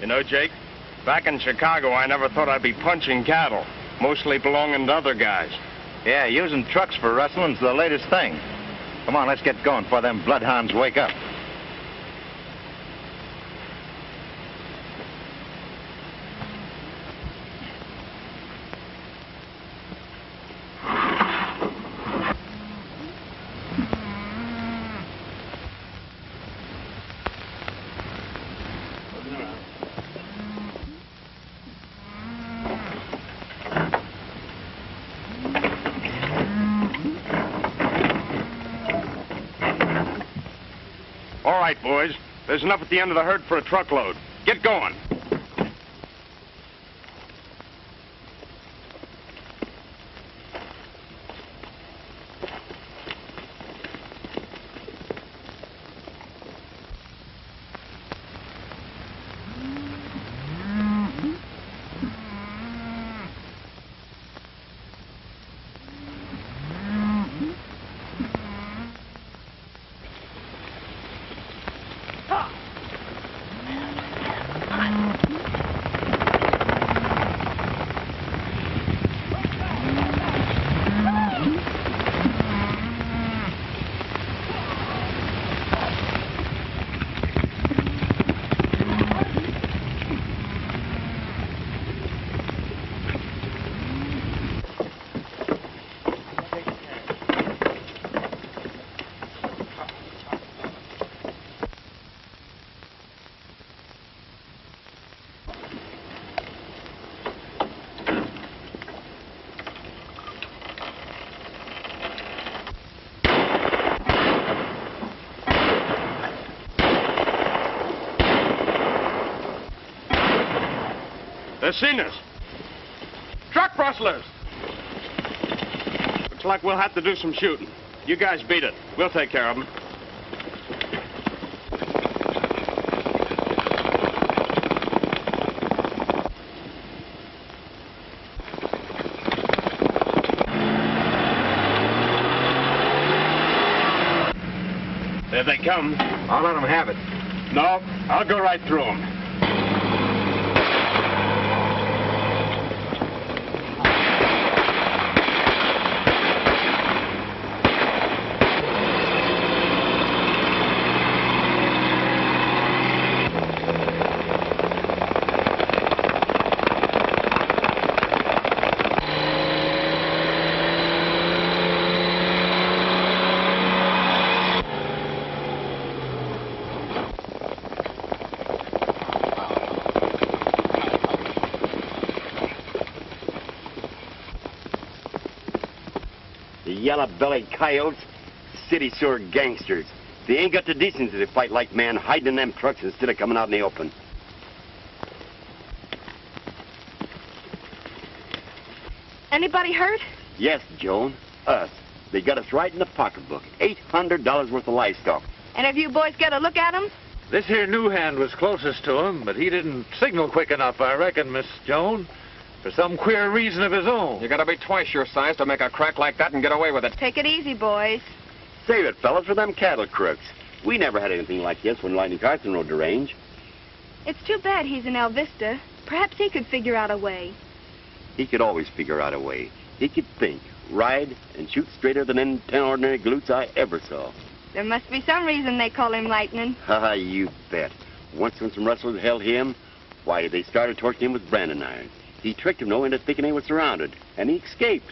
You know, Jake, back in Chicago, I never thought I'd be punching cattle, mostly belonging to other guys. Yeah, using trucks for rustling's the latest thing. Come on, let's get going before them bloodhounds wake up. All right, boys. There's enough at the end of the herd for a truckload. Get going. They've seen us. Truck rustlers! Looks like we'll have to do some shooting. You guys beat it. We'll take care of them. There they come. I'll let them have it. No, I'll go right through them. Yellow-bellied coyotes, city sewer gangsters. They ain't got the decency to fight like men, hiding in them trucks instead of coming out in the open. Anybody hurt? Yes, Joan, us. They got us right in the pocketbook. $800 worth of livestock. And if you boys get a look at them? This here new hand was closest to him, but he didn't signal quick enough, I reckon, Miss Joan. For some queer reason of his own. You gotta be twice your size to make a crack like that and get away with it. Take it easy, boys. Save it, fellas, for them cattle crooks. We never had anything like this when Lightning Carson rode the range. It's too bad he's in El Vista. Perhaps he could figure out a way. He could always figure out a way. He could think, ride, and shoot straighter than any 10 ordinary glutes I ever saw. There must be some reason they call him Lightning. Ha, you bet. Once when some rustlers held him, why, they started torching him with branding iron. He tricked him, though, into thinking he was surrounded, and he escaped.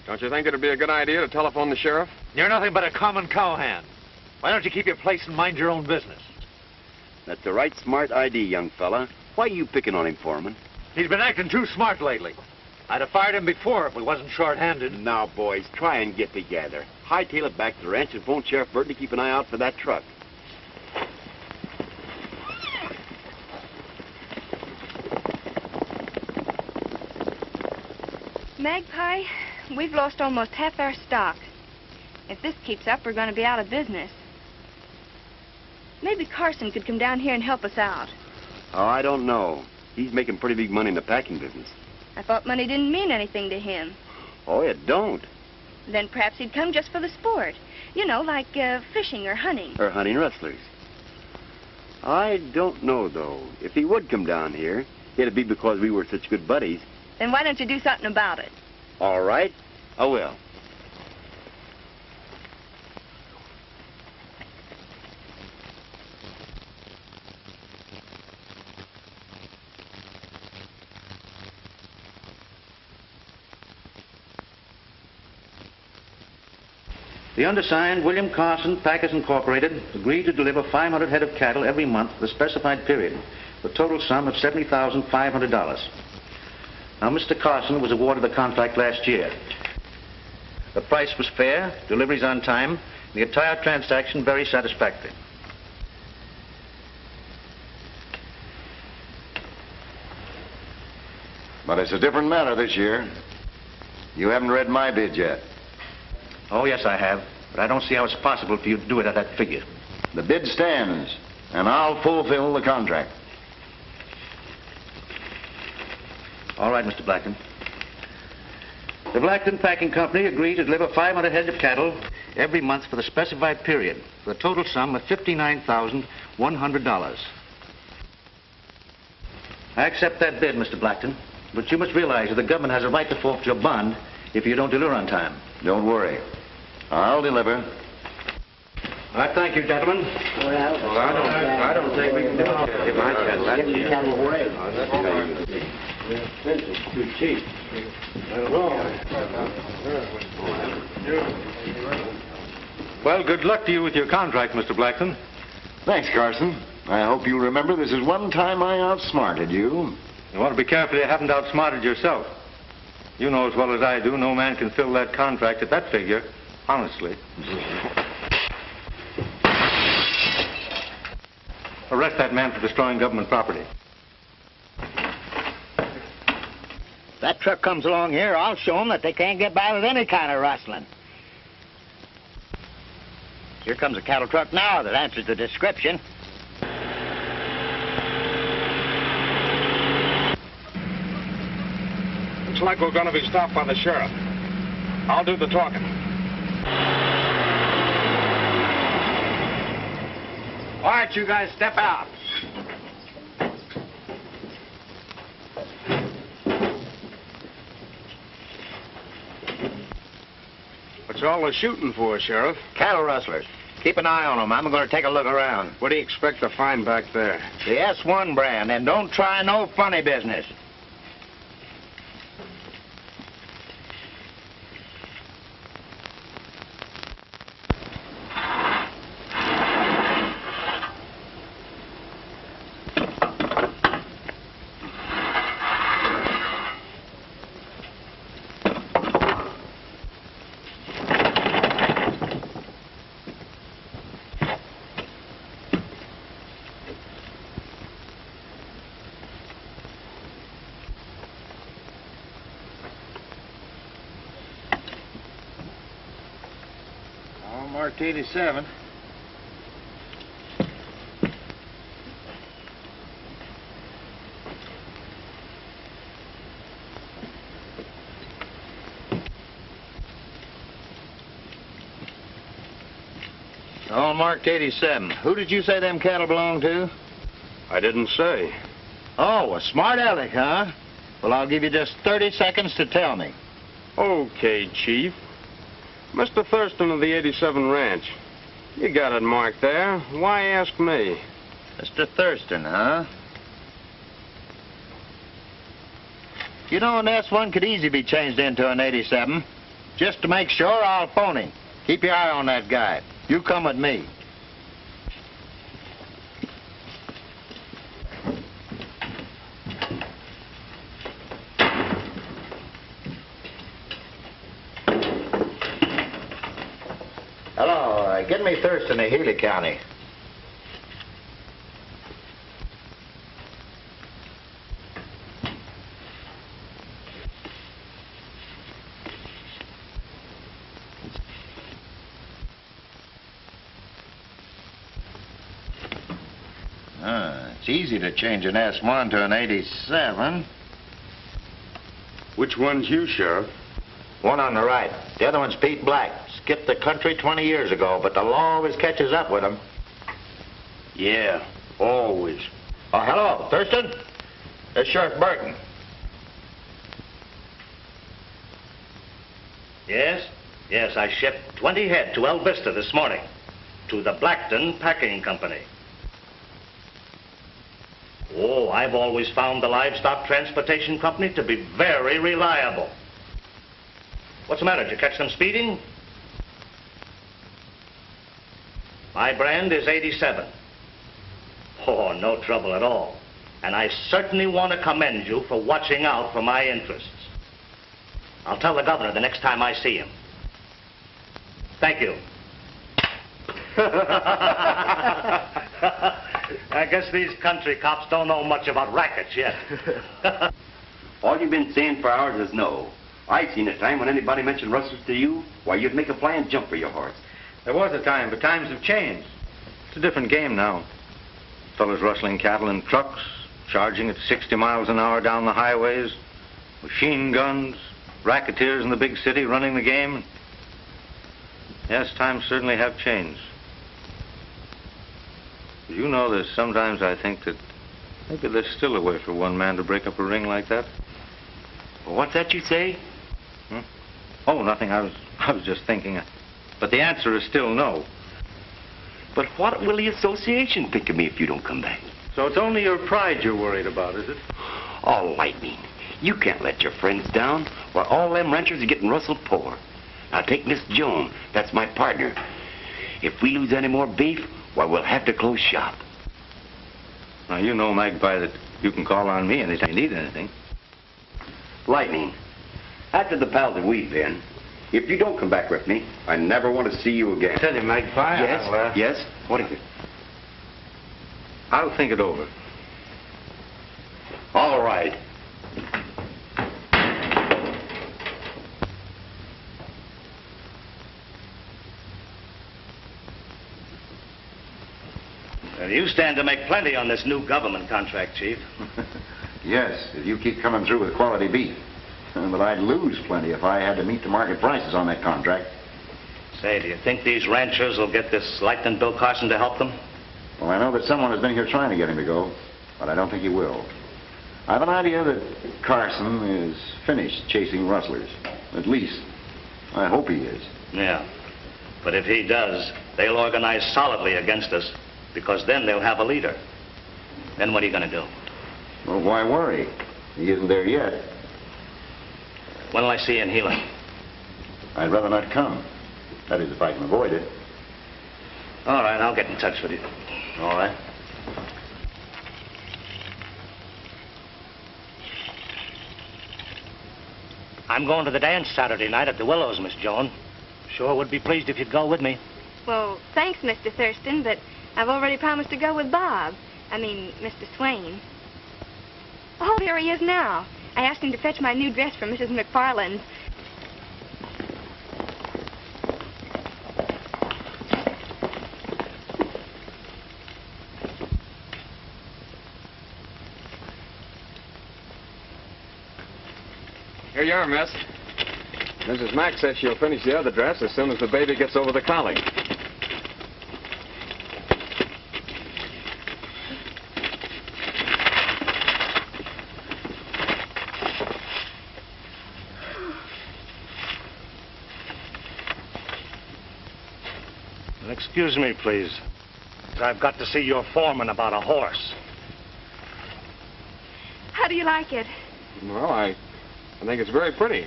Don't you think it'd be a good idea to telephone the sheriff? You're nothing but a common cowhand. Why don't you keep your place and mind your own business? That's the right smart idea, young fella. Why are you picking on him, Foreman? He's been acting too smart lately. I'd have fired him before if we wasn't short-handed. Now, boys, try and get together. Hightail it back to the ranch and phone Sheriff Burton to keep an eye out for that truck. Magpie, we've lost almost half our stock. If this keeps up, we're going to be out of business. Maybe Carson could come down here and help us out. Oh, I don't know. He's making pretty big money in the packing business. I thought money didn't mean anything to him. Oh, it don't. Then perhaps he'd come just for the sport. You know, like fishing or hunting. Or hunting rustlers. I don't know, though. If he would come down here, it'd be because we were such good buddies. Then why don't you do something about it? All right, I will. The undersigned, William Carson, Packers Incorporated, agreed to deliver 500 head of cattle every month for the specified period, the total sum of $70,500. Now, Mr. Carson was awarded the contract last year. The price was fair, deliveries on time, the entire transaction very satisfactory. But it's a different matter this year. You haven't read my bid yet. Oh, yes, I have, but I don't see how it's possible for you to do it at that figure. The bid stands, and I'll fulfill the contract. All right, Mr. Blackton. The Blackton Packing Company agreed to deliver 500 head of cattle every month for the specified period, for the total sum of $59,100. I accept that bid, Mr. Blackton, but you must realize that the government has a right to forfeit your bond if you don't deliver on time. Don't worry. I'll deliver. All right, thank you, gentlemen. Well, I don't think we can do it. If I can, that's This is too cheap. Well, good luck to you with your contract, Mr. Blackton. Thanks, Carson. I hope you remember this is one time I outsmarted you. You want to be careful you haven't outsmarted yourself. You know as well as I do, no man can fill that contract at that figure, honestly. Arrest that man for destroying government property. That truck comes along here, I'll show them that they can't get by with any kind of rustling. Here comes a cattle truck now that answers the description. Looks like we're going to be stopped by the sheriff. I'll do the talking. All right, you guys, step out. What's all the shooting for, Sheriff? Cattle rustlers. Keep an eye on them. I'm going to take a look around. What do you expect to find back there? The S1 brand, and don't try no funny business. Marked 87. All marked 87. Who did you say them cattle belong to? I didn't say. Oh, a smart aleck, huh? Well, I'll give you just 30 seconds to tell me. Okay, Chief. Mr. Thurston of the 87 Ranch. You got it marked there. Why ask me? Mr. Thurston, huh? You know, an S1 could easily be changed into an 87. Just to make sure, I'll phone him. Keep your eye on that guy. You come with me. Hello, get me Thurston in Healy County. It's easy to change an S1 to an 87. Which one's you, Sheriff? One on the right. The other one's Pete Black. Skipped the country 20 years ago, but the law always catches up with him. Yeah, Always. Oh, hello, Thurston. It's Sheriff Burton. Yes? Yes, I shipped 20 head to El Vista this morning. To the Blackton Packing Company. Oh, I've always found the livestock transportation company to be very reliable. What's the matter? Did you catch them speeding? My brand is 87. Oh, no trouble at all. And I certainly want to commend you for watching out for my interests. I'll tell the governor the next time I see him. Thank you. I guess these country cops don't know much about rackets yet. All you've been saying for hours is no. I seen a time when anybody mentioned rustlers to you, why, you'd make a flying jump for your horse. There was a time, but times have changed. It's a different game now. Fellas rustling cattle in trucks, charging at 60 miles an hour down the highways, machine guns, racketeers in the big city running the game. Yes, times certainly have changed. You know, there's sometimes I think that maybe there's still a way for one man to break up a ring like that. Well, what's that you say? Oh, nothing. I was just thinking. But the answer is still no. But what will the association think of me if you don't come back? So it's only your pride you're worried about, is it? Oh, lightning. You can't let your friends down while all them ranchers are getting rustled poor. Now take Miss Joan. That's my partner. If we lose any more beef, why, we'll have to close shop. Now, you know, Magpie, that you can call on me anytime you need anything. Lightning, after the pals that we've been, if you don't come back with me, I never want to see you again. Tell you, Magpie. Yes? Yes? What is it? I'll think it over. All right. You stand to make plenty on this new government contract, Chief. Yes, if you keep coming through with quality beef. But I'd lose plenty if I had to meet the market prices on that contract. Say, do you think these ranchers will get this Lightning Bill Carson to help them? Well, I know that someone has been here trying to get him to go, but I don't think he will. I have an idea that Carson is finished chasing rustlers. At least, I hope he is. Yeah. But if he does, they'll organize solidly against us, because then they'll have a leader. Then what are you going to do? Well, why worry? He isn't there yet. When will I see you in Healing? I'd rather not come. That is, if I can avoid it. All right, I'll get in touch with you. All right. I'm going to the dance Saturday night at the Willows, Miss Joan. Sure would be pleased if you'd go with me. Well, thanks, Mr. Thurston, but I've already promised to go with Bob. I mean, Mr. Swain. Oh, here he is now. I asked him to fetch my new dress from Mrs. McFarland's. Here you are, miss. Mrs. Mack says she'll finish the other dress as soon as the baby gets over the colic. Excuse me, please. I've got to see your foreman about a horse. How do you like it? Well, I think it's very pretty.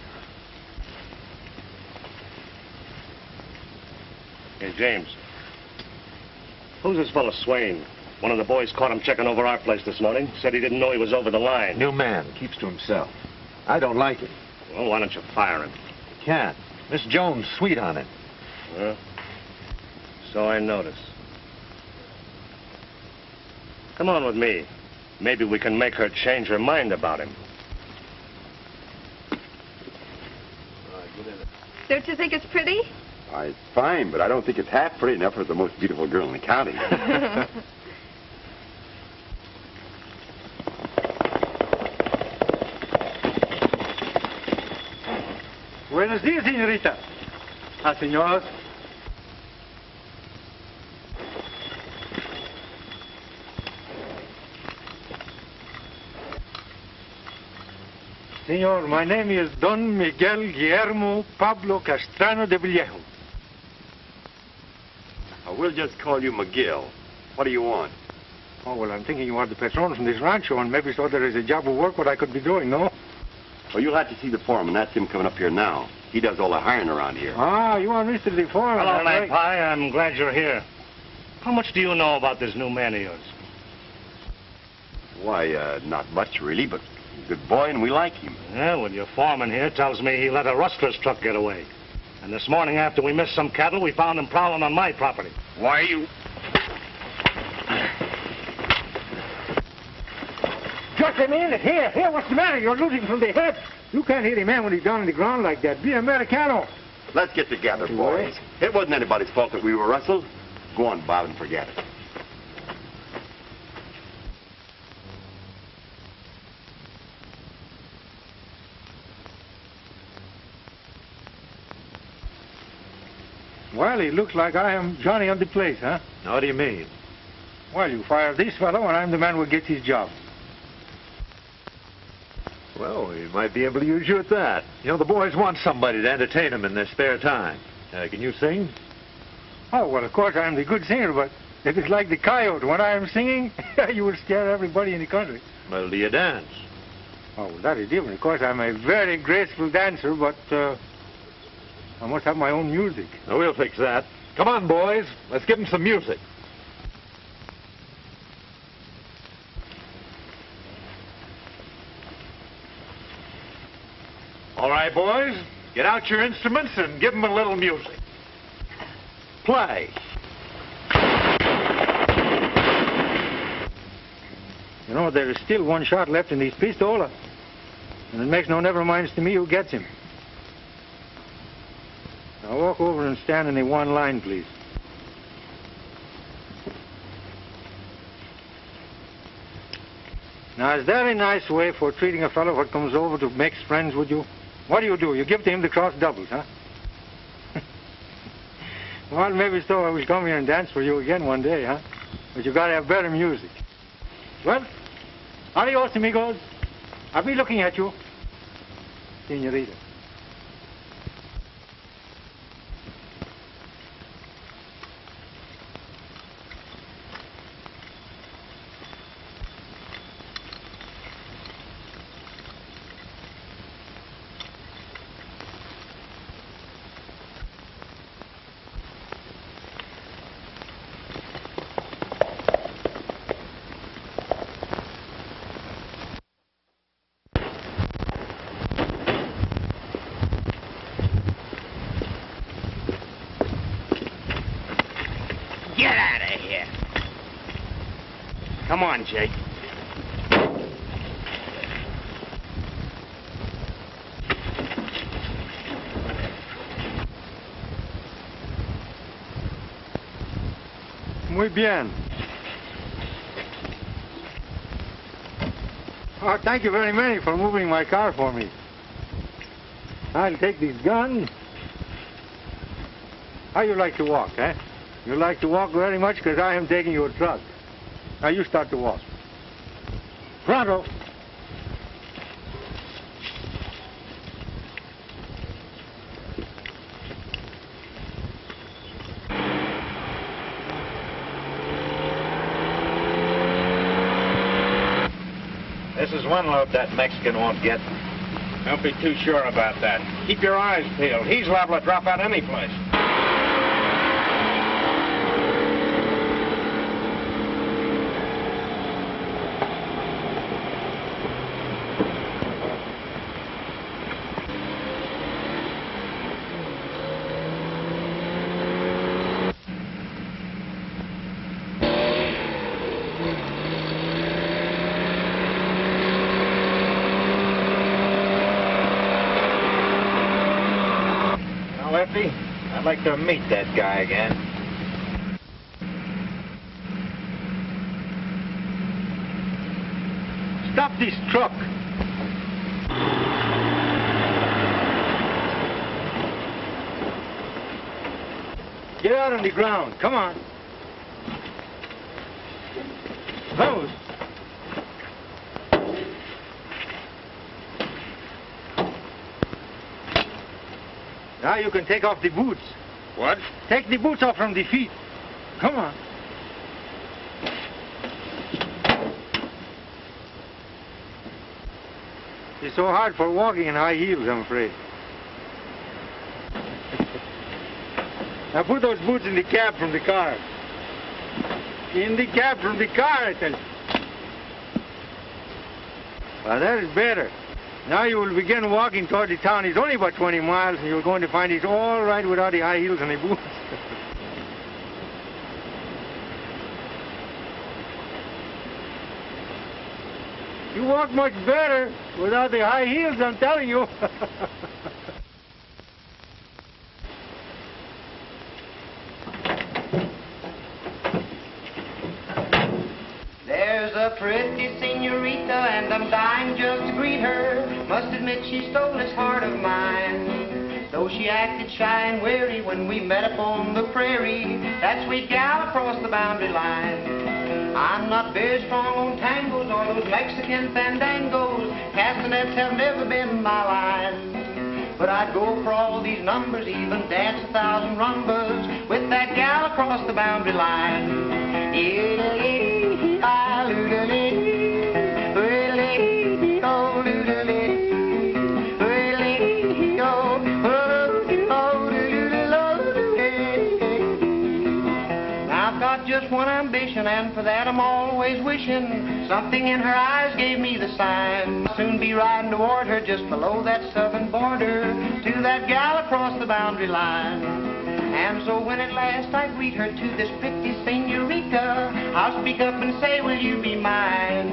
Hey, James. Who's this fellow Swain? One of the boys caught him checking over our place this morning. Said he didn't know he was over the line. New man, keeps to himself. I don't like it. Well, why don't you fire him? Can't. Miss Jones, sweet on it. Well, so I notice. Come on with me. Maybe we can make her change her mind about him. Don't you think it's pretty? It's fine, but I don't think it's half pretty enough for the most beautiful girl in the county. Buenos días, señorita. Señor. Senor, my name is Don Miguel Guillermo Pablo Castrano de Villejo. We'll just call you McGill. What do you want? Oh, well, I'm thinking you are the patron from this rancho, and maybe so there is a job of work what I could be doing, no? Well, you'll have to see the foreman. That's him coming up here now. He does all the hiring around here. Ah, you are Mr. the foreman. Hello, that's right. Magpie. I'm glad you're here. How much do you know about this new man of yours? Why, not much, really, but he's a good boy, and we like him. Yeah, well, your foreman here tells me he let a rustler's truck get away. And this morning, after we missed some cattle, we found him prowling on my property. Why, you... Just a minute. Here, what's the matter? You're losing from the hip. You can't hit a man when he's down on the ground like that. Be Americano. Let's get together, boys. It wasn't anybody's fault that we were rustled. Go on, Bob, and forget it. Well, it looks like I am Johnny on the place, huh? What do you mean? Well, you fire this fellow, and I'm the man who gets his job. Well, we might be able to use you at that. You know, the boys want somebody to entertain them in their spare time. Can you sing? Oh, well, of course, I'm the good singer, but if it's like the coyote, when I am singing, you will scare everybody in the country. Well, do you dance? Oh, well, that is different. Of course, I'm a very graceful dancer, but I must have my own music. Oh, we'll fix that. Come on, boys. Let's give them some music. All right, boys. Get out your instruments and give them a little music. Play. You know, there is still one shot left in these pistola. And it makes no never minds to me who gets him. Now walk over and stand in the one line, please. Now, is that a nice way for treating a fellow what comes over to make friends with you? What do? You give to him the cross doubles, huh? Well, maybe so. I will come here and dance for you again one day, huh? But you gotta have better music. Well, adios, amigos. I'll be looking at you, senorita. Get out of here. Come on, Jake. Muy bien. Oh, thank you very much for moving my car for me. I'll take this gun. How you like to walk, eh? You like to walk very much because I am taking your truck. Now you start to walk. Pronto. This is one load that Mexican won't get. Don't be too sure about that. Keep your eyes peeled. He's liable to drop out any place. Lefty, I'd like to meet that guy again. Stop this truck. Get out on the ground. Come on. Vamos. Now you can take off the boots. What? Take the boots off from the feet. Come on. It's so hard for walking in high heels, I'm afraid. Now put those boots in the cab from the car. In the cab from the car, I tell you. Well, that is better. Now you will begin walking toward the town. It's only about 20 miles, and you're going to find it's all right without the high heels and the boots. You walk much better without the high heels, I'm telling you. There's a pretty senorita, and I'm dying just to greet her. Must admit she stole this heart of mine. Though she acted shy and wary when we met up on the prairie, that sweet gal across the boundary line. I'm not very strong on tangos or those Mexican fandangos. Castanets have never been my line. But I'd go for all these numbers, even dance 1,000 rumbas with that gal across the boundary line. Just one ambition, and for that I'm always wishing. Something in her eyes gave me the sign. I'll soon be riding toward her just below that southern border, to that gal across the boundary line. And so when at last I greet her to this pretty senorita, I'll speak up and say, will you be mine?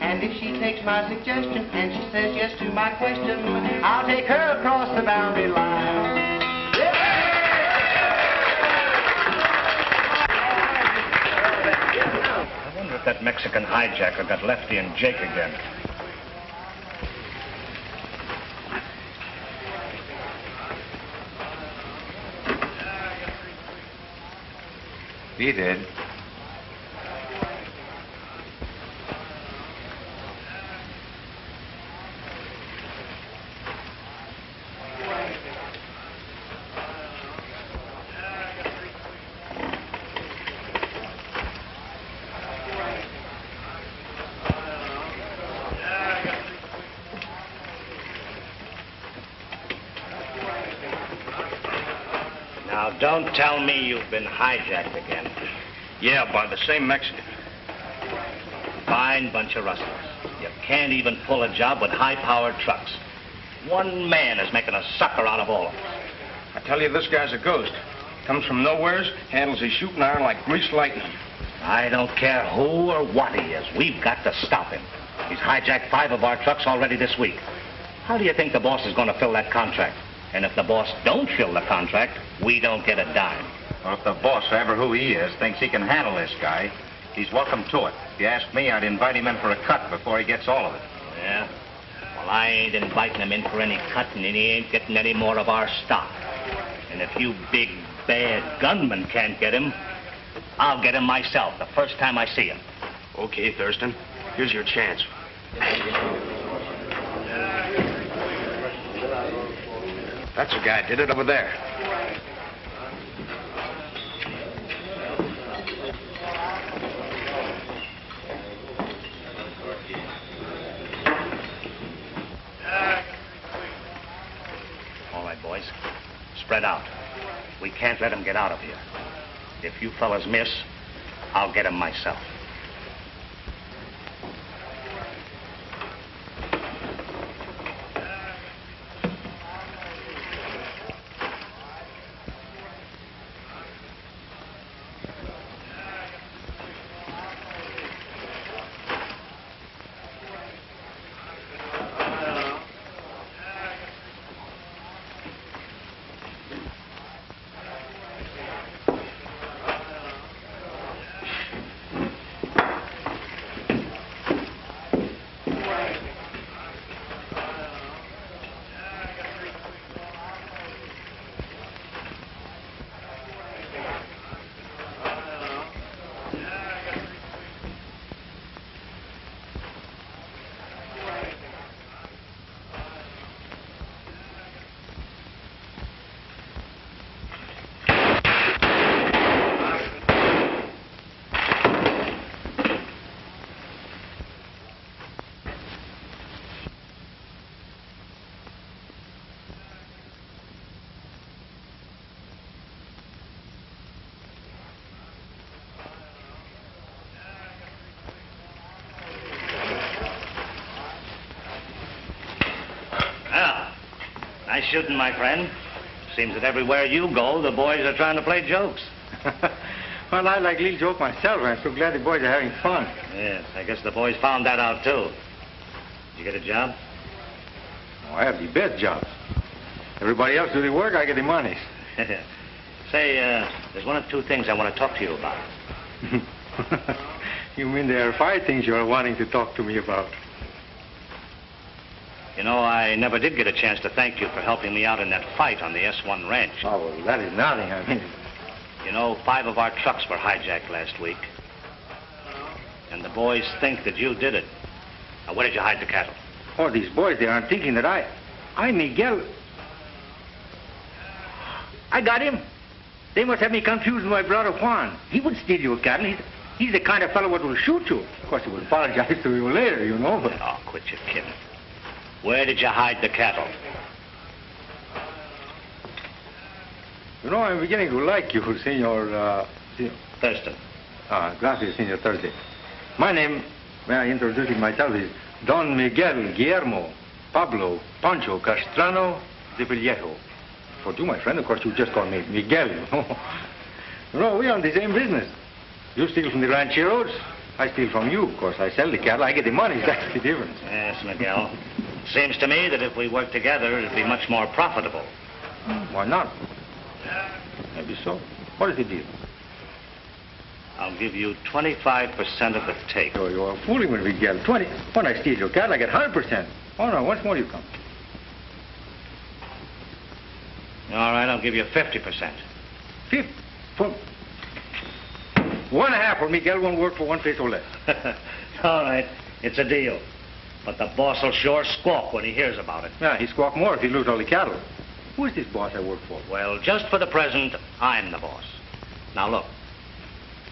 And if she takes my suggestion and she says yes to my question, I'll take her across the boundary line. I wonder if that Mexican hijacker got Lefty and Jake again. He did. Now, don't tell me you've been hijacked again. Yeah, by the same Mexican. Fine bunch of rustlers. You can't even pull a job with high-powered trucks. One man is making a sucker out of all of us. I tell you, this guy's a ghost. Comes from nowheres, handles his shooting iron like greased lightning. I don't care who or what he is. We've got to stop him. He's hijacked 5 of our trucks already this week. How do you think the boss is going to fill that contract? And if the boss don't fill the contract, we don't get a dime. Well, if the boss, ever who he is, thinks he can handle this guy, he's welcome to it. If you ask me, I'd invite him in for a cut before he gets all of it. Yeah? Well, I ain't inviting him in for any cut, and he ain't getting any more of our stock. And if you big, bad gunmen can't get him, I'll get him myself the first time I see him. Okay, Thurston. Here's your chance. That's the guy. Did it over there. All right, boys. Spread out. We can't let him get out of here. If you fellas miss, I'll get him myself. shooting, my friend. Seems that everywhere you go, the boys are trying to play jokes. Well, I like a little joke myself. I'm so glad the boys are having fun. Yes, I guess the boys found that out, too. Did you get a job? Oh, I have the best jobs. Everybody else do the work, I get the money. Say, there's one or two things I want to talk to you about. You mean there are 5 things you are wanting to talk to me about? You know, I never did get a chance to thank you for helping me out in that fight on the S1 ranch. Oh, well, that is nothing. I mean, You know, 5 of our trucks were hijacked last week. And the boys think that you did it. Now, where did you hide the cattle? oh, these boys, they aren't thinking that I Miguel. I got him. They must have me confused with my brother Juan. He would steal your cattle. He's the kind of fellow what will shoot you. Of course, he will apologize to you later, you know, but... Oh, quit your kidding. Where did you hide the cattle? You know, I'm beginning to like you, Senor, Thurston. Gracias, Senor Thursday. My name, may I introduce myself, is Don Miguel Guillermo Pablo Pancho Castrano de Villejo. For you, my friend, of course, you just call me Miguel, you know. You know, we are in the same business. You steal from the rancheros, I steal from you. Of course, I sell the cattle, I get the money. That's the difference. Yes, Miguel. Seems to me that if we work together, it'd be much more profitable. Why not? Maybe so. What is the deal? I'll give you 25% of the take. Oh, you are fooling with me, Miguel. 20. When I steal your cattle, I get 100%. Oh, no, once more you come. All right, I'll give you 50%. 50? For... 1.5 for Miguel won't work for one place or less. All right, it's a deal. But the boss will sure squawk when he hears about it. Yeah, he squawk more if he lose all the cattle. Who is this boss I work for? Well, just for the present, I'm the boss. Now, look.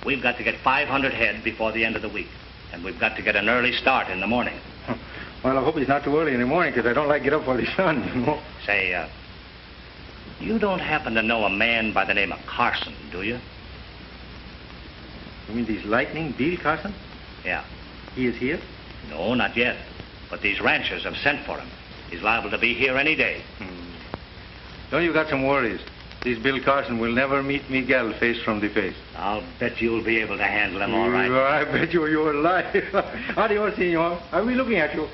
We've got to get 500 head before the end of the week. And we've got to get an early start in the morning. Well, I hope it's not too early in the morning, because I don't like to get up for the sun, you know. Say, you don't happen to know a man by the name of Carson, do you? You mean this lightning Bill Carson? Yeah. He is here? No, not yet. But these ranchers have sent for him. He's liable to be here any day. Don't you got some worries? This Bill Carson will never meet Miguel face from the face. I'll bet you'll be able to handle him all right. I bet you're alive. Adios, senor. I'll be looking at you.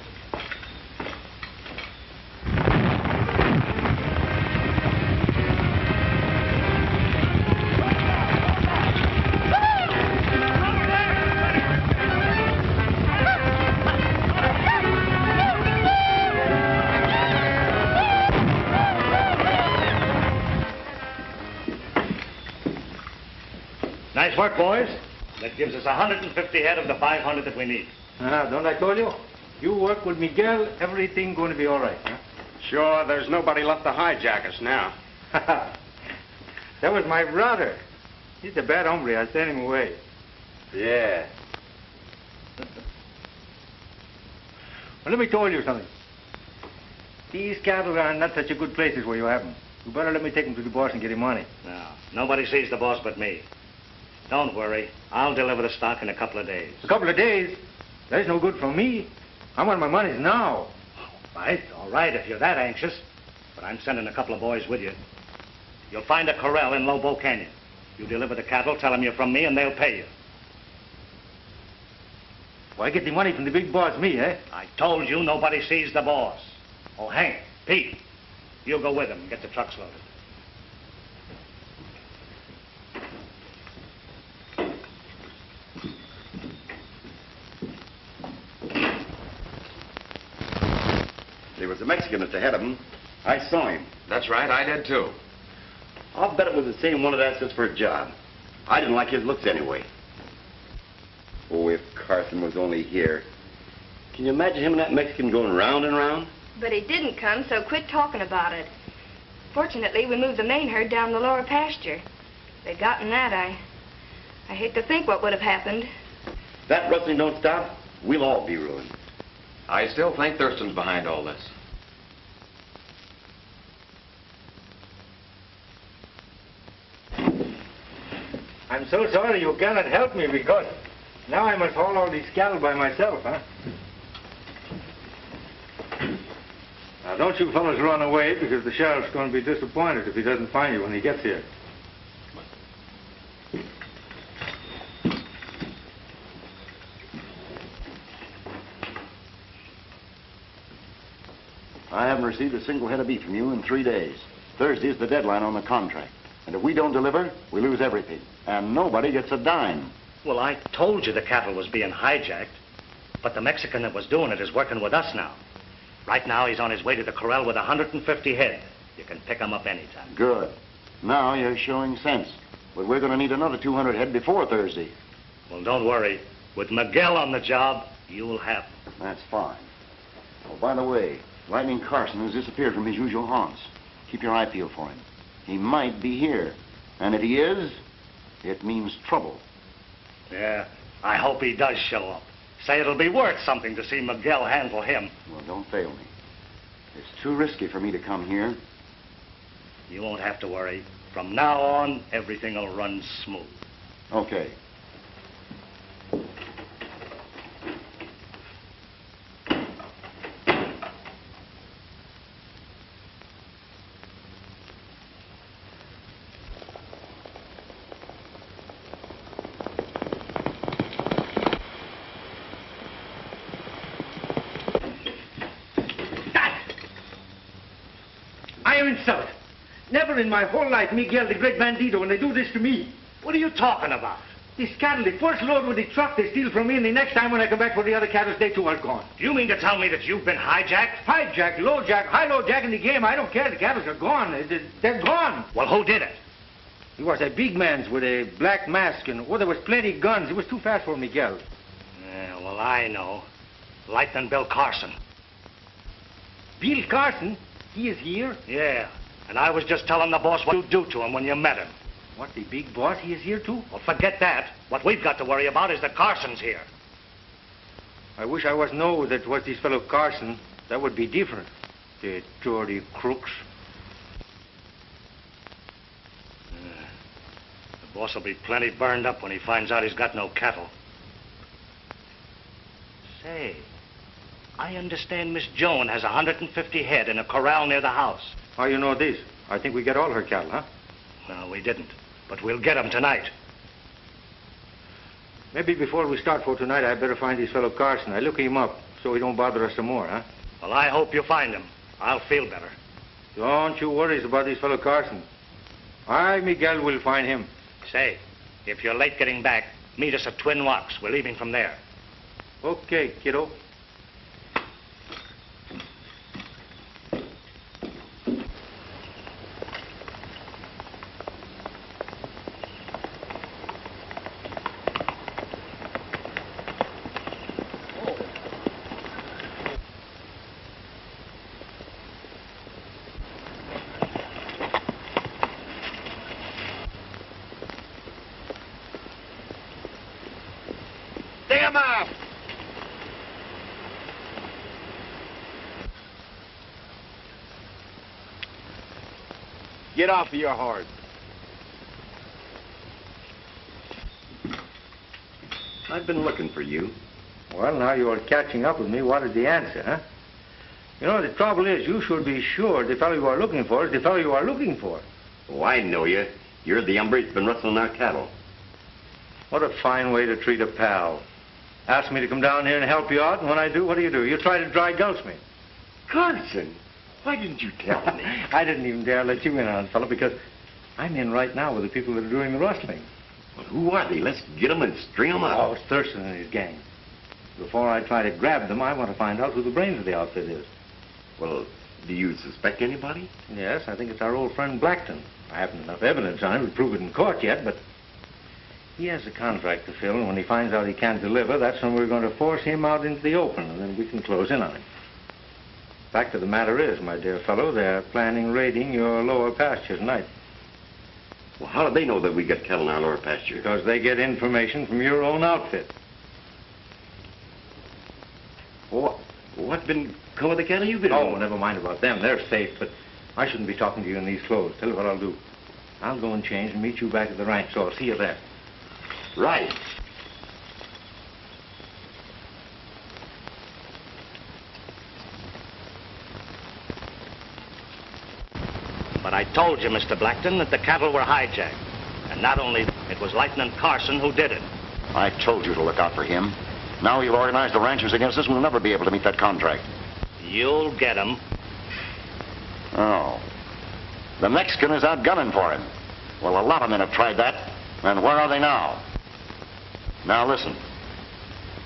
Nice work, boys. That gives us 150 head of the 500 that we need. Don't I told you? You work with Miguel, everything going to be all right, huh? Sure, there's nobody left to hijack us now. That was my brother. He's a bad hombre. I sent him away. Yeah. Well, let me tell you something. These cattle are not such a good places where you have them. You better let me take them to the boss and get him money. No, nobody sees the boss but me. Don't worry. I'll deliver the stock in a couple of days. A couple of days? That's no good for me. I want my money now. All right, if you're that anxious. But I'm sending a couple of boys with you. You'll find a corral in Lobo Canyon. You deliver the cattle, tell them you're from me, and they'll pay you. Well, I get the money from the big boss, me, eh? I told you nobody sees the boss. Oh, Hank, Pete, you go with him and get the trucks loaded. There was a Mexican at the head of them. I saw him. That's right, I did too. I'll bet it was the same one that asked us for a job. I didn't like his looks anyway. Oh, if Carson was only here. Can you imagine him and that Mexican going round and round? But he didn't come, so quit talking about it. Fortunately, we moved the main herd down the lower pasture. If they'd gotten that, I hate to think what would have happened. If that rustling don't stop, we'll all be ruined. I still think Thurston's behind all this. I'm so sorry you cannot help me because now I must haul all these cattle by myself, huh? Now, don't you fellas run away, because the sheriff's going to be disappointed if he doesn't find you when he gets here. I haven't received a single head of beef from you in 3 days. Thursday is the deadline on the contract. And if we don't deliver, we lose everything. And nobody gets a dime. Well, I told you the cattle was being hijacked. But the Mexican that was doing it is working with us now. Right now, he's on his way to the corral with 150 head. You can pick him up anytime. Good. Now you're showing sense. But we're going to need another 200 head before Thursday. Well, don't worry. With Miguel on the job, you'll have them. That's fine. Oh, by the way, Lightning Carson has disappeared from his usual haunts. Keep your eye peeled for him. He might be here. And if he is, it means trouble. Yeah, I hope he does show up. Say it'll be worth something to see Miguel handle him. Well, don't fail me. It's too risky for me to come here. You won't have to worry. From now on, everything will run smooth. Okay. I am insulted. Never in my whole life, Miguel, the great bandito, when they do this to me. What are you talking about? This cattle, the first load with the truck they steal from me, and the next time when I come back for the other cattle, they too are gone. Do you mean to tell me that you've been hijacked? Hijack, low jack, high-low jack in the game. I don't care. The cattle are gone. They're gone. Well, who did it? He was a big man with a black mask, and there was plenty guns. It was too fast for Miguel. Yeah, well, I know. Lightning Bill Carson. Bill Carson? He is here? Yeah, and I was just telling the boss what you do to him when you met him. What, the big boss? He is here too? Well, forget that. What we've got to worry about is that Carson's here. I wish I was know that was this fellow Carson. That would be different. The dirty crooks. The boss will be plenty burned up when he finds out he's got no cattle. Say, I understand Miss Joan has 150 head in a corral near the house. How you know this? I think we get all her cattle, huh? No, we didn't. But we'll get them tonight. Maybe before we start for tonight, I'd better find this fellow Carson. I look him up so he don't bother us some more, huh? Well, I hope you find him. I'll feel better. Don't you worry about this fellow Carson. Miguel will find him. Say, if you're late getting back, meet us at Twin Rocks. We're leaving from there. Okay, kiddo. Damn up! Get off of your horse. I've been looking for you. Well, now you're catching up with me. What is the answer, huh? You know, the trouble is, you should be sure the fellow you are looking for is the fellow you are looking for. Oh, I know you. You're the hombre that's been rustling our cattle. What a fine way to treat a pal. Ask me to come down here and help you out, and when I do, what do? You try to dry gulch me. Carson, why didn't you tell me? I didn't even dare let you in on it, fellow, because I'm in right now with the people that are doing the rustling. Well, who are they? Let's get them and string them up. Oh, it's Thurston and his gang. Before I try to grab them, I want to find out who the brains of the outfit is. Well, do you suspect anybody? Yes, I think it's our old friend Blackton. I haven't enough evidence on him to prove it in court yet, but he has a contract to fill, and when he finds out he can't deliver, that's when we're going to force him out into the open, and then we can close in on him. Fact of the matter is, my dear fellow, they're planning raiding your lower pasture tonight. Well, how do they know that we got cattle in our lower pasture? Because they get information from your own outfit. What been come of the cattle you've been Oh, never mind about them. They're safe, but I shouldn't be talking to you in these clothes. Tell you what I'll do. I'll go and change and meet you back at the ranch, so I'll see you there. Right. But I told you, Mr. Blackton, that the cattle were hijacked. And not only it was Lieutenant Carson who did it. I told you to look out for him. Now he'll organize the ranchers against us and we'll never be able to meet that contract. You'll get him. Oh. The Mexican is out gunning for him. Well, a lot of men have tried that. And where are they now? Now listen.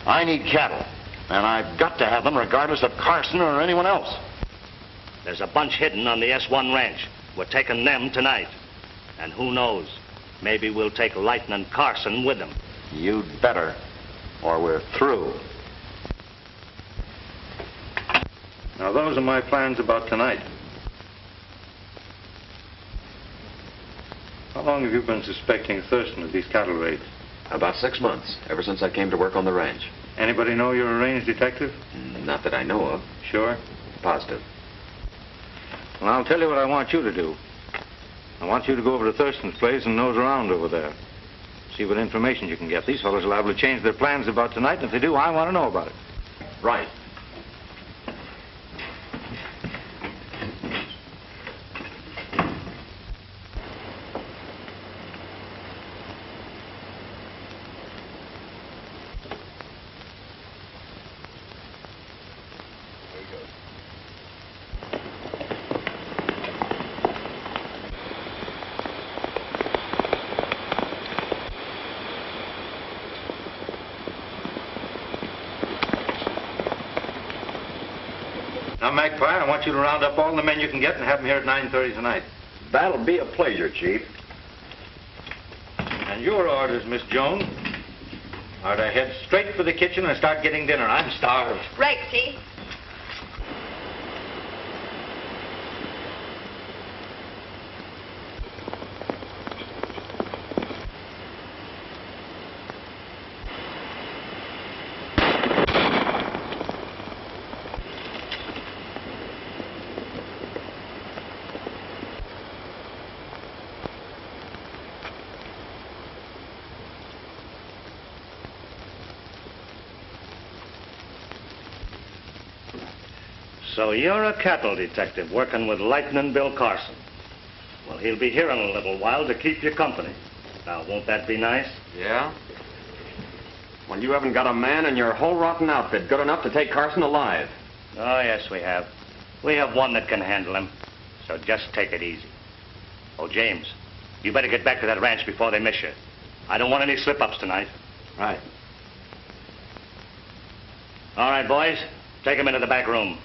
I need cattle. And I've got to have them regardless of Carson or anyone else. There's a bunch hidden on the S1 ranch. We're taking them tonight. And who knows? Maybe we'll take Lieutenant Carson with them. You'd better, or we're through. Now, those are my plans about tonight. How long have you been suspecting Thurston of these cattle raids? About 6 months, ever since I came to work on the ranch. Anybody know you're a range detective? Not that I know of. Sure? Positive. Well, I'll tell you what I want you to do. I want you to go over to Thurston's place and nose around over there. See what information you can get. These fellows are liable to change their plans about tonight, and if they do, I want to know about it. Right. Now, Magpie, I want you to round up all the men you can get and have them here at 9:30 tonight. That'll be a pleasure, Chief. And your orders, Miss Jones, are to head straight for the kitchen and start getting dinner. I'm starved. Right, Chief. So you're a cattle detective working with Lieutenant Bill Carson. Well, he'll be here in a little while to keep you company. Now, won't that be nice? Yeah? When you haven't got a man in your whole rotten outfit good enough to take Carson alive. Oh, yes, we have. We have one that can handle him. So just take it easy. Oh, James, you better get back to that ranch before they miss you. I don't want any slip-ups tonight. Right. All right, boys, take him into the back room.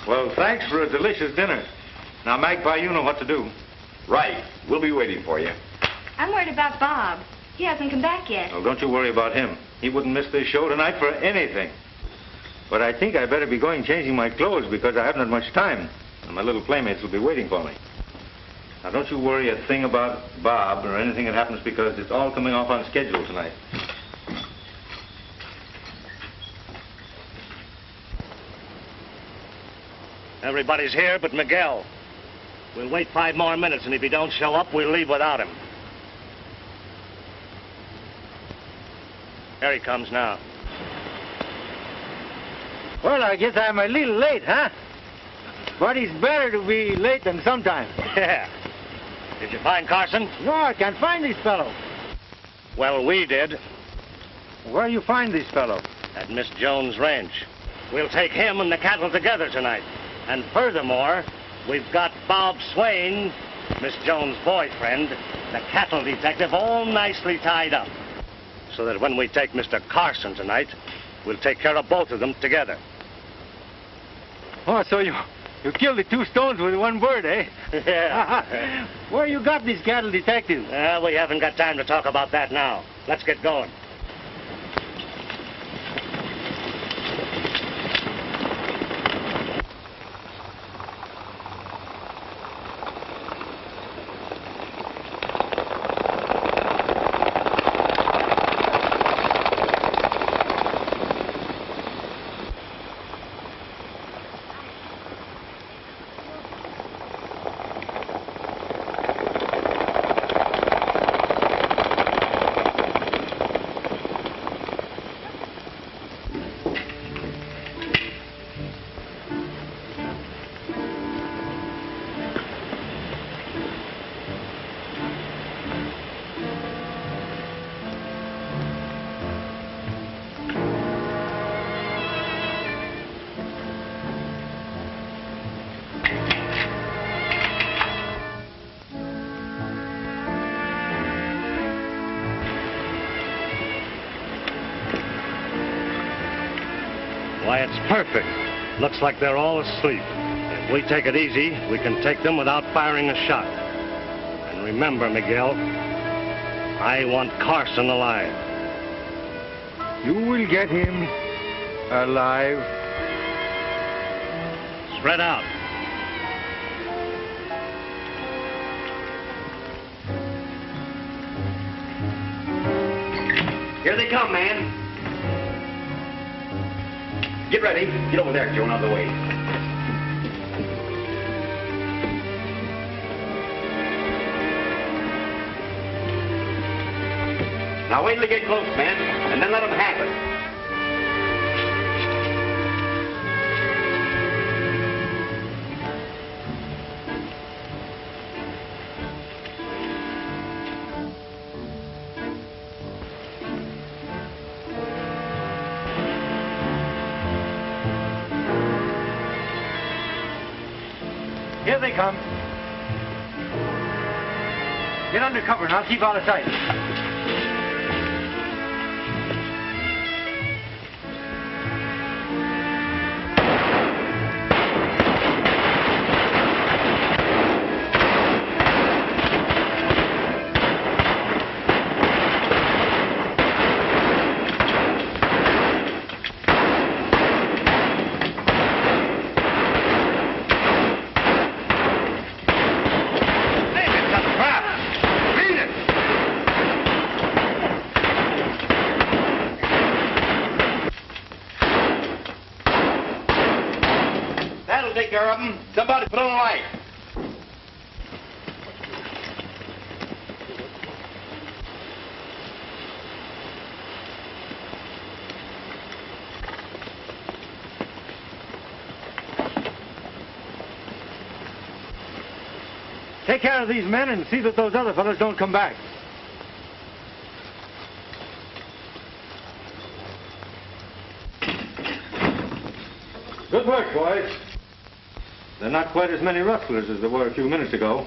Well, thanks for a delicious dinner. Now, Magpie, you know what to do. Right. We'll be waiting for you. I'm worried about Bob. He hasn't come back yet. Oh, don't you worry about him. He wouldn't miss this show tonight for anything. But I think I better be going changing my clothes because I haven't had much time. And my little playmates will be waiting for me. Now, don't you worry a thing about Bob or anything that happens because it's all coming off on schedule tonight. Everybody's here but Miguel. We'll wait 5 more minutes, and if he don't show up, we'll leave without him. Here he comes now. Well, I guess I'm a little late, huh? But it's better to be late than sometime. Yeah. Did you find Carson? No, I can't find this fellow. Well, we did. Where you find this fellow? At Miss Jones' ranch. We'll take him and the cattle together tonight. And furthermore, we've got Bob Swain, Miss Jones' boyfriend, the cattle detective, all nicely tied up. So that when we take Mr. Carson tonight, we'll take care of both of them together. Oh, so you killed the 2 stones with 1 bird, eh? Yeah. Where you got this cattle detective? Well, we haven't got time to talk about that now. Let's get going. Why, it's perfect. Looks like they're all asleep. If we take it easy, we can take them without firing a shot. And remember, Miguel, I want Carson alive. You will get him alive. Spread out. Here they come, man. Get ready. Get over there, Joan, out of the way. Now wait till they get close, man, and then let them have it. Here they come. Get under cover and I'll keep out of sight. Take care of them. Somebody put on a light. Take care of these men and see that those other fellows don't come back. Good work, boys. They're not quite as many rustlers as there were a few minutes ago.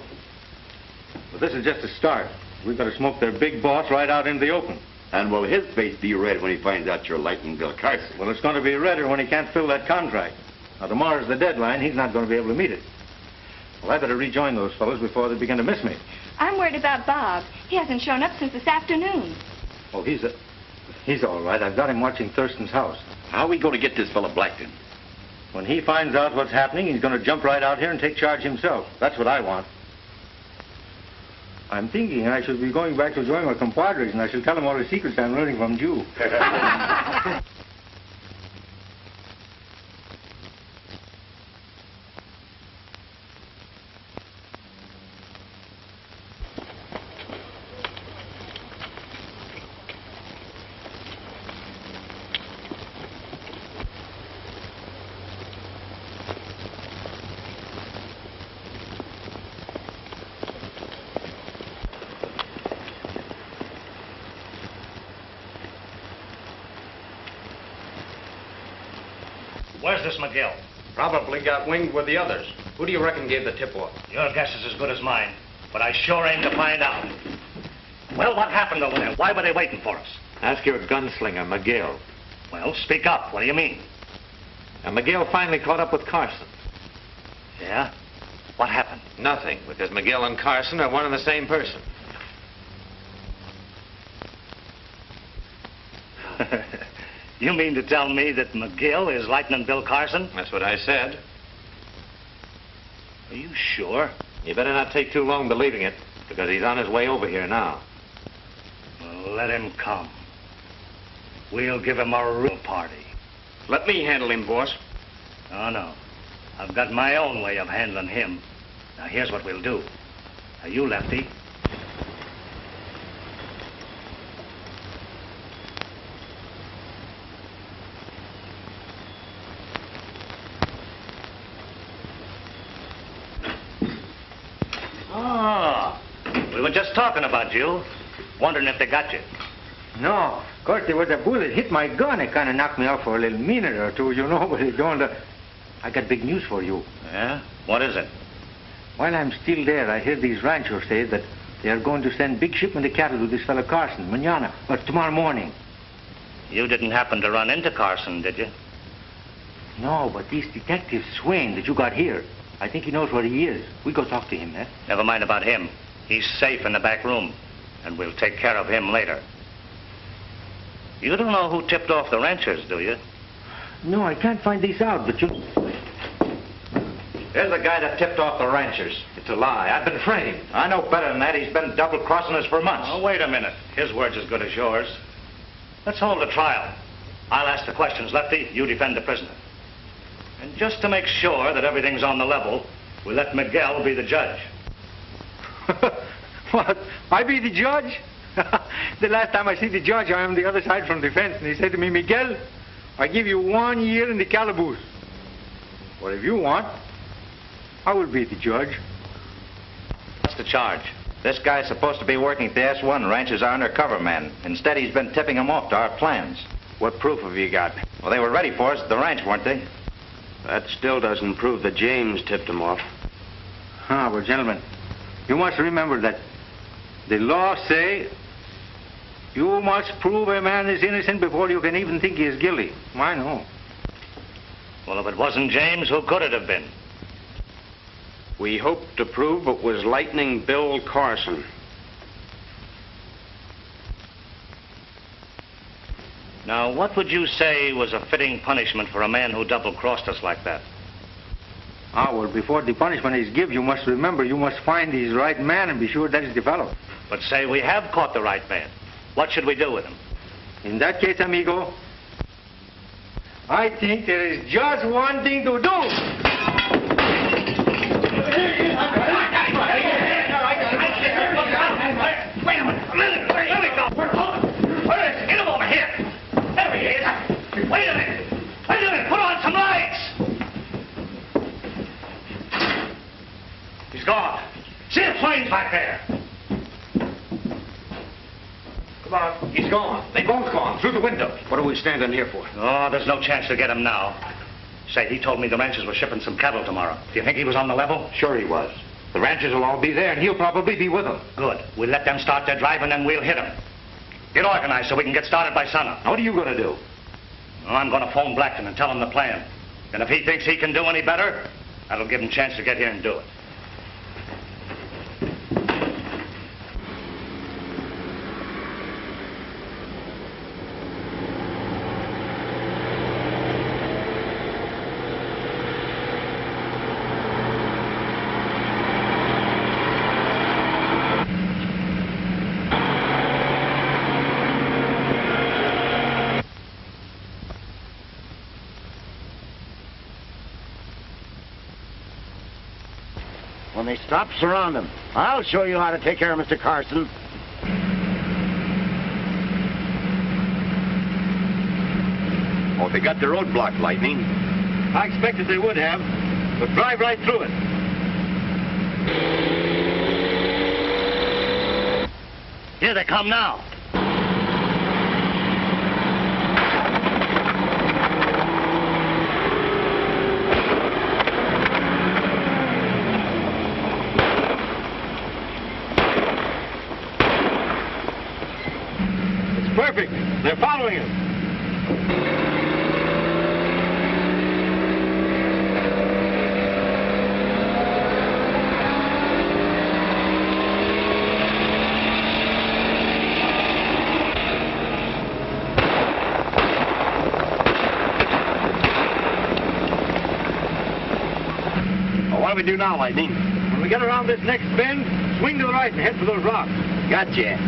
But this is just a start. We've got to smoke their big boss right out into the open. And will his face be red when he finds out you're liking Bill Carson? Well, it's going to be redder when he can't fill that contract. Now, tomorrow's the deadline. He's not going to be able to meet it. Well, I better rejoin those fellows before they begin to miss me. I'm worried about Bob. He hasn't shown up since this afternoon. Oh, he's all right. I've got him watching Thurston's house. How are we going to get this fellow Blackton? When he finds out what's happening, he's going to jump right out here and take charge himself. That's what I want. I'm thinking I should be going back to join my compadres, and I shall tell them all the secrets I'm learning from Jew. Where's this Miguel? Probably got winged with the others. Who do you reckon gave the tip-off? Your guess is as good as mine, but I sure aim to find out. Well, what happened over there? Why were they waiting for us? Ask your gunslinger, Miguel. Well, speak up. What do you mean? And Miguel finally caught up with Carson. Yeah? What happened? Nothing, because Miguel and Carson are one and the same person. You mean to tell me that Miguel is lightning Bill Carson? That's what I said. Are you sure? You better not take too long believing it, because he's on his way over here now. Well, let him come. We'll give him a real party. Let me handle him, boss. Oh, no. I've got my own way of handling him. Now, here's what we'll do. Now, you, Lefty. Ah, we were just talking about you. Wondering if they got you. No, of course, there was a bullet hit my gun. It kind of knocked me out for a little minute or two, you know, but it don't... I got big news for you. Yeah? What is it? While I'm still there, I heard these ranchers say that they are going to send big shipment of cattle to this fellow Carson, mañana, or tomorrow morning. You didn't happen to run into Carson, did you? No, but this Detective Swain that you got here, I think he knows where he is. We go talk to him, eh? Never mind about him. He's safe in the back room, and we'll take care of him later. You don't know who tipped off the ranchers, do you? No, I can't find this out, but you... There's the guy that tipped off the ranchers. It's a lie. I've been framed. I know better than that. He's been double-crossing us for months. Oh, wait a minute. His word's as good as yours. Let's hold the trial. I'll ask the questions, Lefty. You defend the prisoner. And just to make sure that everything's on the level, we'll let Miguel be the judge. What? I be the judge? The last time I see the judge, I am the other side from defense, and he said to me, Miguel, I give you 1 year in the calaboose. But if you want, I will be the judge. What's the charge? This guy's supposed to be working at the S1 ranch as our undercover man. Instead, he's been tipping them off to our plans. What proof have you got? Well, they were ready for us at the ranch, weren't they? That still doesn't prove that James tipped him off. But gentlemen, you must remember that the law say you must prove a man is innocent before you can even think he is guilty. I know. Well, if it wasn't James, who could it have been? We hoped to prove it was Lightning Bill Carson. Now, what would you say was a fitting punishment for a man who double-crossed us like that? Well, before the punishment is given, you must remember you must find his right man and be sure that is developed. But say we have caught the right man. What should we do with him? In that case, amigo, I think there is just one thing to do. Wait a minute. Let me go. Where is he? Get him over here. There he is. Wait a minute. Put on some lights. He's gone. See the planes back there. Come on. He's gone. They both gone. Through the window. What are we standing here for? Oh, there's no chance to get him now. Say, he told me the ranchers were shipping some cattle tomorrow. Do you think he was on the level? Sure he was. The ranchers will all be there, and he'll probably be with them. Good. We'll let them start their drive, and then we'll hit them. Get organized so we can get started by sunup. What are you going to do? Well, I'm going to phone Blackton and tell him the plan. And if he thinks he can do any better, that'll give him a chance to get here and do it. When they stop, surround them. I'll show you how to take care of Mr. Carson. Oh, they got the road blocked, Lightning. I expected they would have, but drive right through it. Here they come now. Perfect. They're following him. Well, what do we do now, Lightning? When we get around this next bend, swing to the right and head for those rocks. Gotcha.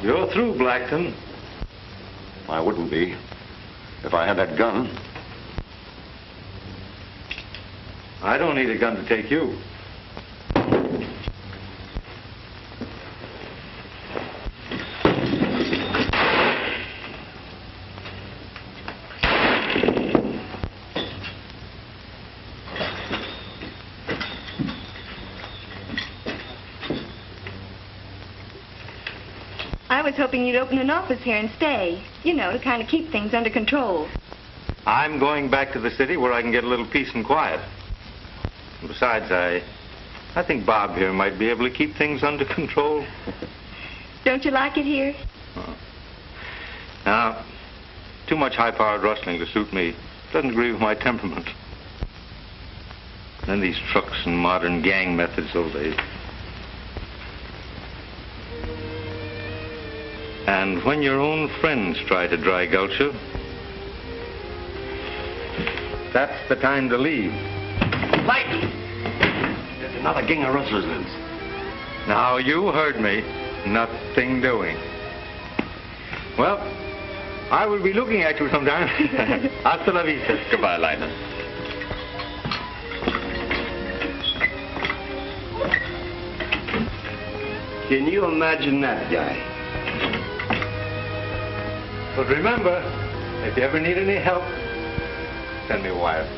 You're through, Blackton. I wouldn't be if I had that gun. I don't need a gun to take you. I was hoping you'd open an office here and stay. You know, to kind of keep things under control. I'm going back to the city where I can get a little peace and quiet. And besides, I think Bob here might be able to keep things under control. Don't you like it here? Now, too much high-powered rustling to suit me. Doesn't agree with my temperament. Then these trucks and modern gang methods, oh, And when your own friends try to dry gulch you, that's the time to leave. Lightning! There's another gang of rustlers loose. Now, you heard me. Nothing doing. Well, I will be looking at you sometime. Hasta la vista. Goodbye, Lightning. Can you imagine that guy? But remember, if you ever need any help, send me a wire.